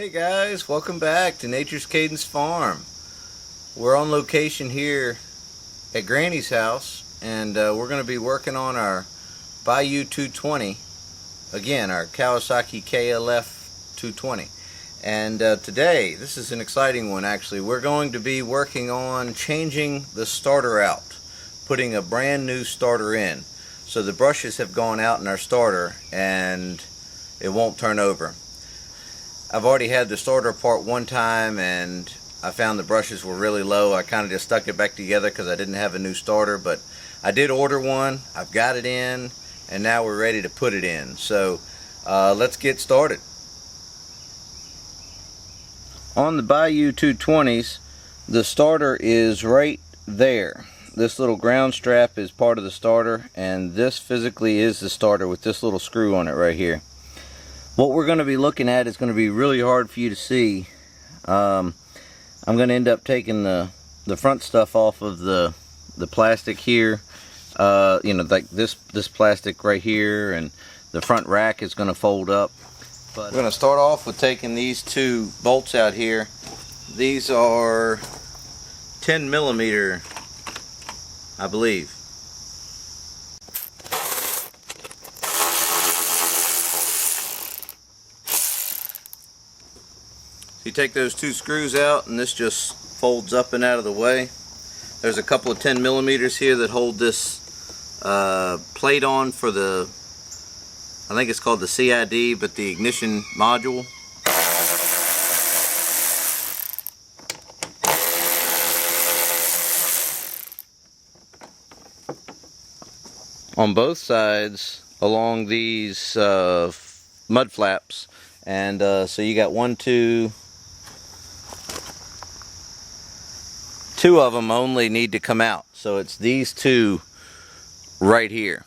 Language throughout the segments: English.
Hey guys, welcome back to Nature's Cadence Farm. We're on location here at Granny's house, and we're going to be working on our Bayou 220, again our Kawasaki KLF 220. And today, this is an exciting one actually, we're going to be working on changing the starter out, putting a brand new starter in. So the brushes have gone out in our starter and it won't turn over. I've already had the starter apart one time and I found the brushes were really low. I kind of just stuck it back together because I didn't have a new starter, but I did order one. I've got it in and now we're ready to put it in. So let's get started. On the Bayou 220s, the starter is right there. This little ground strap is part of the starter, and this physically is the starter with this little screw on it right here. What we're going to be looking at is going to be really hard for you to see. I'm going to end up taking the front stuff off of the plastic here. You know, like this plastic right here, and the front rack is going to fold up. But we're going to start off with taking these two bolts out here. These are 10 millimeter, I believe. You take those two screws out and this just folds up and out of the way. There's a couple of 10 millimeters here that hold this plate on for the, I think it's called the CID, but the ignition module. On both sides along these mud flaps, and so you got two of them only need to come out, so it's these two right here.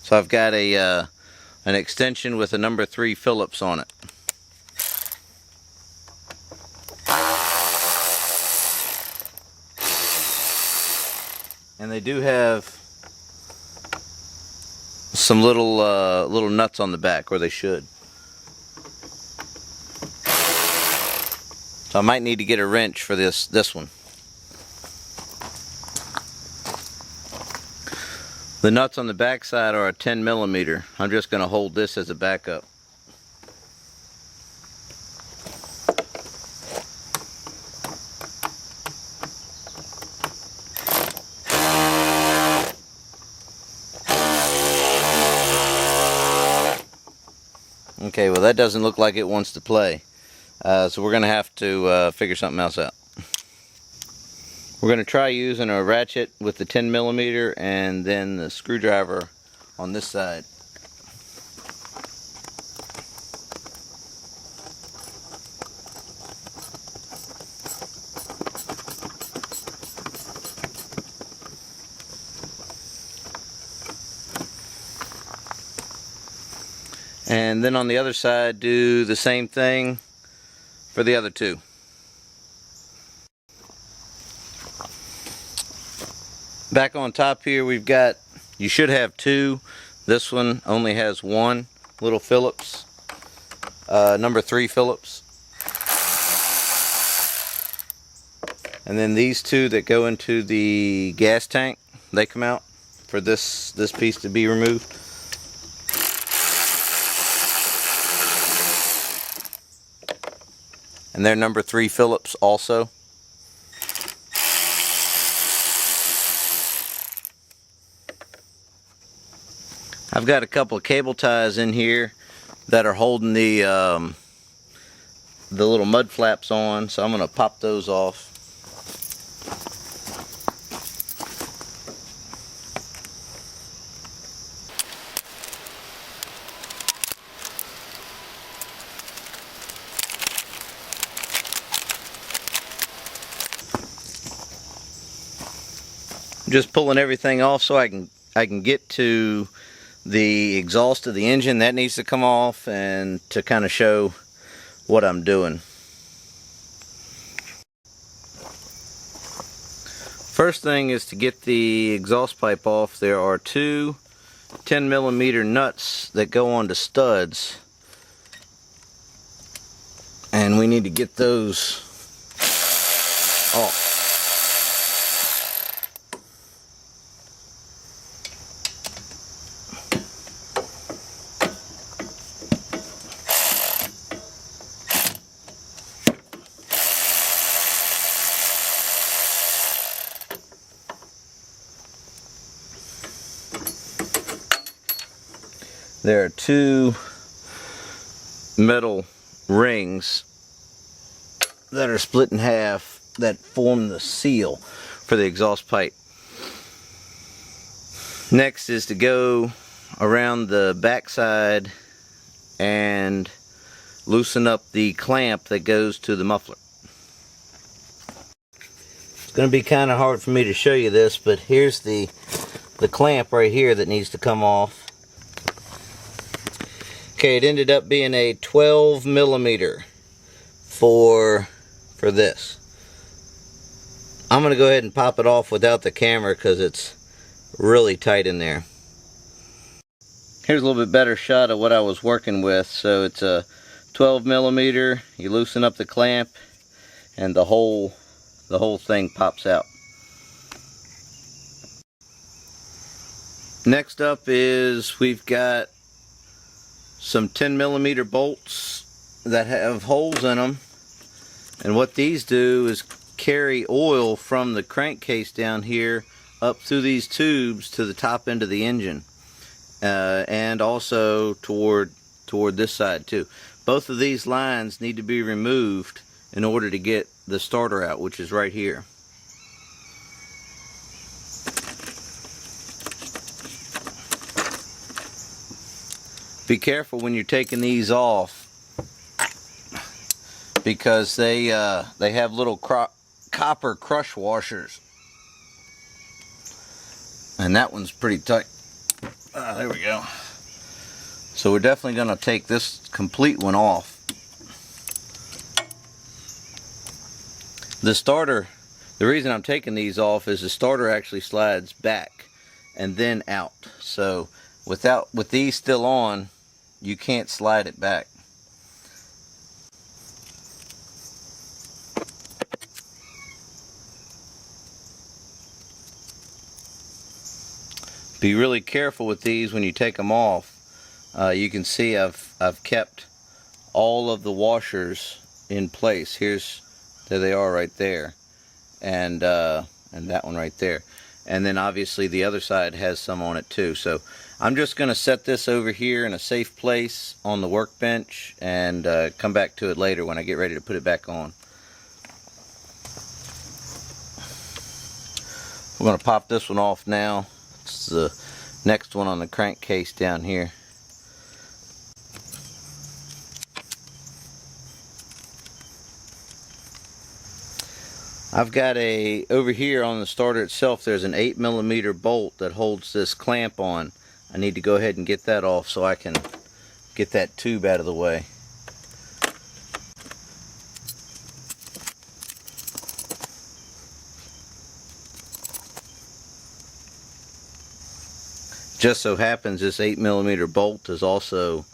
So I've got an extension with a number 3 Phillips on it. And they do have some little nuts on the back, or they should. So I might need to get a wrench for this one. The nuts on the back side are a 10 millimeter. I'm just going to hold this as a backup. Okay, well that doesn't look like it wants to play. So we're going to have to figure something else out. We're going to try using a ratchet with the 10 millimeter and then the screwdriver on this side. And then on the other side, do the same thing for the other two. Back on top here, we've got, you should have two. This one only has one little Phillips, number 3 Phillips. And then these two that go into the gas tank, they come out for this piece to be removed. And they're number 3 Phillips also. I've got a couple of cable ties in here that are holding the little mud flaps on, so I'm going to pop those off. Just pulling everything off so I can get to the exhaust of the engine. That needs to come off, and to kind of show what I'm doing. First thing is to get the exhaust pipe off. There are two 10 millimeter nuts that go onto studs and we need to get those off. There are two metal rings that are split in half that form the seal for the exhaust pipe. Next is to go around the backside and loosen up the clamp that goes to the muffler. It's going to be kind of hard for me to show you this, but here's the clamp right here that needs to come off. Okay, it ended up being a 12 millimeter for this. I'm going to go ahead and pop it off without the camera because it's really tight in there. Here's a little bit better shot of what I was working with. So it's a 12 millimeter. You loosen up the clamp and the whole thing pops out. Next up is we've got some 10 millimeter bolts that have holes in them, and what these do is carry oil from the crankcase down here up through these tubes to the top end of the engine, and also toward this side too. Both of these lines need to be removed in order to get the starter out, which is right here. Be careful when you're taking these off, because they have little copper crush washers, and that one's pretty tight. There we go. So we're definitely going to take this complete one off. The starter, the reason I'm taking these off is the starter actually slides back and then out. So with these still on, you can't slide it back. Be really careful with these when you take them off. You can see I've kept all of the washers in place. There they are right there, and that one right there, and then obviously the other side has some on it too. So I'm just going to set this over here in a safe place on the workbench and come back to it later when I get ready to put it back on. We're going to pop this one off now. It's the next one on the crankcase down here. I've got over here on the starter itself, there's an 8 millimeter bolt that holds this clamp on. I need to go ahead and get that off so I can get that tube out of the way. Just so happens this 8 millimeter bolt is also,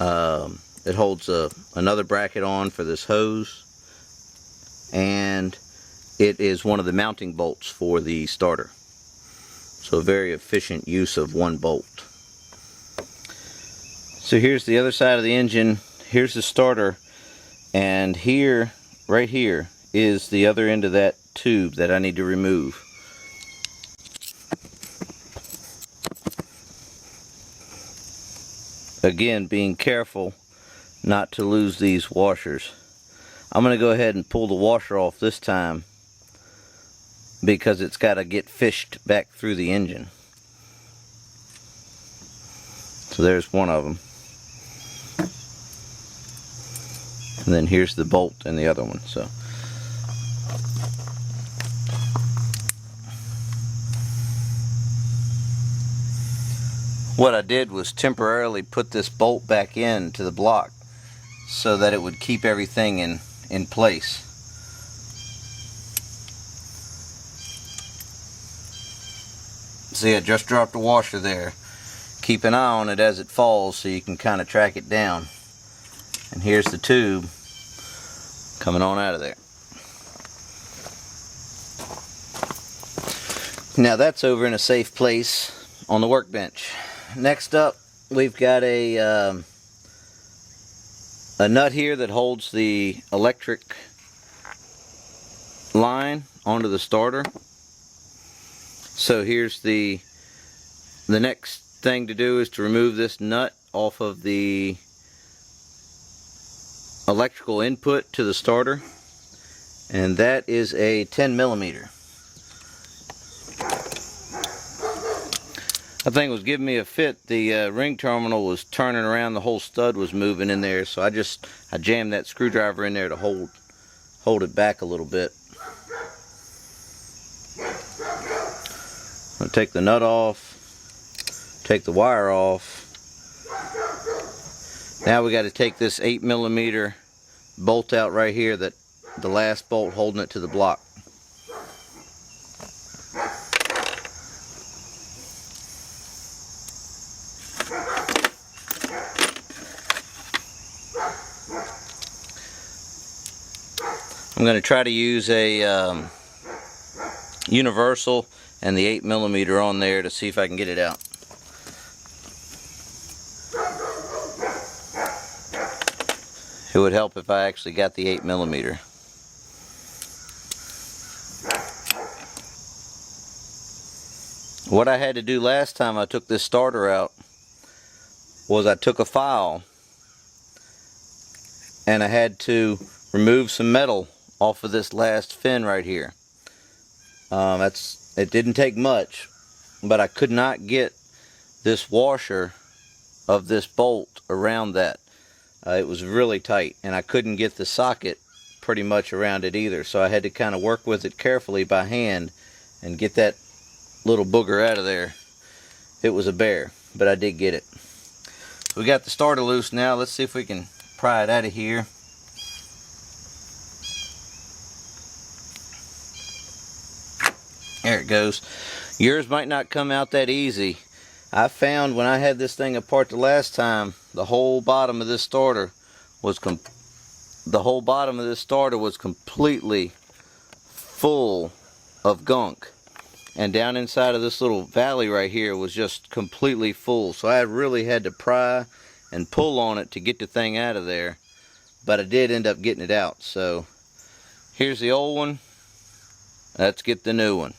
it holds another bracket on for this hose, and it is one of the mounting bolts for the starter. So a very efficient use of one bolt. So here's the other side of the engine. Here's the starter, and here, right here, is the other end of that tube that I need to remove. Again, being careful not to lose these washers. I'm going to go ahead and pull the washer off this time because it's got to get fished back through the engine. So there's one of them. And then here's the bolt in the other one. So what I did was temporarily put this bolt back into the block so that it would keep everything in place. See, I just dropped a washer there. Keep an eye on it as it falls so you can kind of track it down. And here's the tube coming on out of there. Now that's over in a safe place on the workbench. Next up, we've got a nut here that holds the electric line onto the starter. So here's the next thing to do is to remove this nut off of the electrical input to the starter, and that is a 10 millimeter. That thing was giving me a fit. The ring terminal was turning around, the whole stud was moving in there, so I jammed that screwdriver in there to hold it back a little bit. I'll take the nut off, take the wire off. Now we got to take this 8 millimeter bolt out right here, that the last bolt holding it to the block. I'm going to try to use a universal and the 8 millimeter on there to see if I can get it out. It would help if I actually got the 8 millimeter. What I had to do last time I took this starter out was I took a file and I had to remove some metal off of this last fin right here. It didn't take much, but I could not get this washer of this bolt around that. It was really tight, and I couldn't get the socket pretty much around it either, so I had to kind of work with it carefully by hand and get that little booger out of there. It was a bear, but I did get it. We got the starter loose now. Let's see if we can pry it out of here. There it goes. Yours might not come out that easy. I found when I had this thing apart the last time, the whole bottom of this starter was completely full of gunk, and down inside of this little valley right here was just completely full. So I really had to pry and pull on it to get the thing out of there, but I did end up getting it out. So here's the old one. Let's get the new one.